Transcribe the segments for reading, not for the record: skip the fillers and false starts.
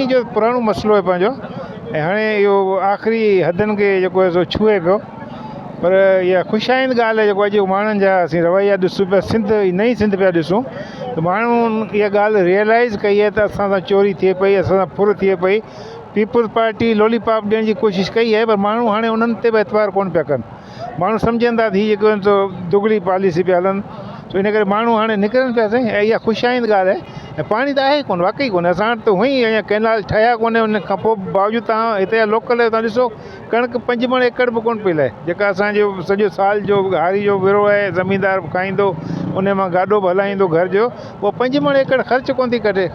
जो पुराणो मसलो है पंहिंजो ऐं हाणे इहो आख़िरी हदनि खे जेको आहे सो छुए पियो। पर इहा ख़ुशाइंद ॻाल्हि आहे जेको अॼु माण्हुनि जा असीं रवैया ॾिसूं पिया, सिंध नई सिंध पिया ॾिसूं त माण्हुनि इहा ॻाल्हि रियलाइज़ कई आहे त असां सां चोरी थिए पई, असां सां फुर थिए पई। पीपुल्स पार्टी लॉलीपॉप ॾियण जी कोशिशि कई आहे, पर माण्हू हाणे उन्हनि ते बि एतवार कोन पिया कनि। माण्हू सम्झनि था हीअ जेको आहिनि सो दुगड़ी पॉलिसी पिया हलनि, सो इन करे माण्हू हाणे निकिरनि पिया साईं। ऐं इहा ख़ुशाइंद ॻाल्हि आहे। ऐं पाणी त आहे कोन, वाक़ई कोन्हे, असां वटि त हुअं ई अञा कैनाल ठहिया कोन्हे। उन खां पोइ बावजूदि तव्हां हिते जा लोकल तव्हां ॾिसो कणिक 5 मण एकड़ बि कोन पई लहे, जेका असांजो सॼो साल जो हारी जो विरो आहे, ज़मीनदार खाईंदो, उन मां गाॾो बि हलाईंदो घर जो, उहो 5 मण एकड़ ख़र्च कोन थी कढे,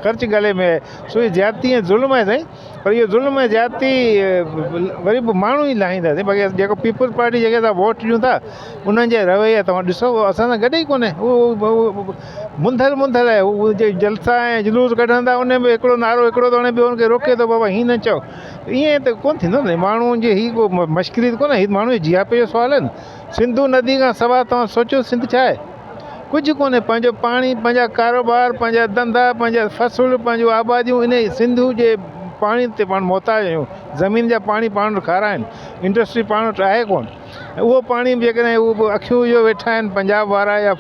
ख़र्च गले में आहे। सो इहा ज्यादती ऐं ज़ुल्म आहे साईं। पर इहो ज़ुल्म ऐं ज्यादती वरी बि माण्हू ई लाहींदासीं। बाक़ी जेको पीपुल्स पार्टी जेके असां वोट ॾियूं था उन्हनि जे रवैया तव्हां ॾिसो, उहो असां सां गॾु ई कोन्हे। उहो मुंधल आहे। उहो जे जलसा ऐं जुलूस कढंदा उन में हिकिड़ो नारो हिकिड़ो थो हणे, ॿियो हुनखे रोके थो, बाबा हीअं न चओ। ईअं त कोन थींदो न। माण्हुनि जे हीअ को मश्किरी त कोन्हे, हीअ माण्हू जे जियापे जो सुवालु आहे न। सिंधू नदी खां सवाइ तव्हां सोचो सिंध छा आहे? कुझु कोन्हे। पंहिंजो पाणी, पंहिंजा कारोबार, पंहिंजा धंधा, पंहिंजा फसल, पंहिंजूं आबादियूं, इन सिंधू जे पाणी ते पाण मोहताज आहियूं। ज़मीन जा पाणी पाण वटि खारा आहिनि, इंडस्ट्री पाण वटि आहे कोन। ऐं उहो पाणी जेकॾहिं उहो अखियूं जो वेठा आहिनि पंजाब वारा या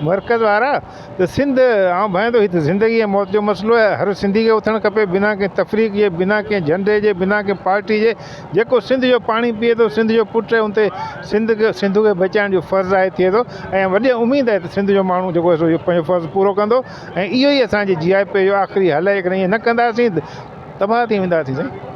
मर्कज़ वारा, त सिंध आउं भाई थो, हीअ त ज़िंदगी ऐं मौत जो मसइलो आहे। हर सिंधी खे उथणु खपे, बिना कंहिं तफ़रीक़ जे, बिना कंहिं झंडे जे, बिना कंहिं पार्टी जे। जेको सिंध जो पाणी पीए थो, सिंध जो पुटु आहे, उन ते सिंध खे बचाइण जो फ़र्ज़ु आहे, थिए थो। ऐं वॾी उमेदु आहे त सिंध जो माण्हू जेको आहे सो इहो पंहिंजो फ़र्ज़ु पूरो कंदो। ऐं इहो ई असांजे जीआईपी जो आख़िरी हल आहे। जेकॾहिं ईअं न कंदासीं त तबाह थी वेंदासीं साईं।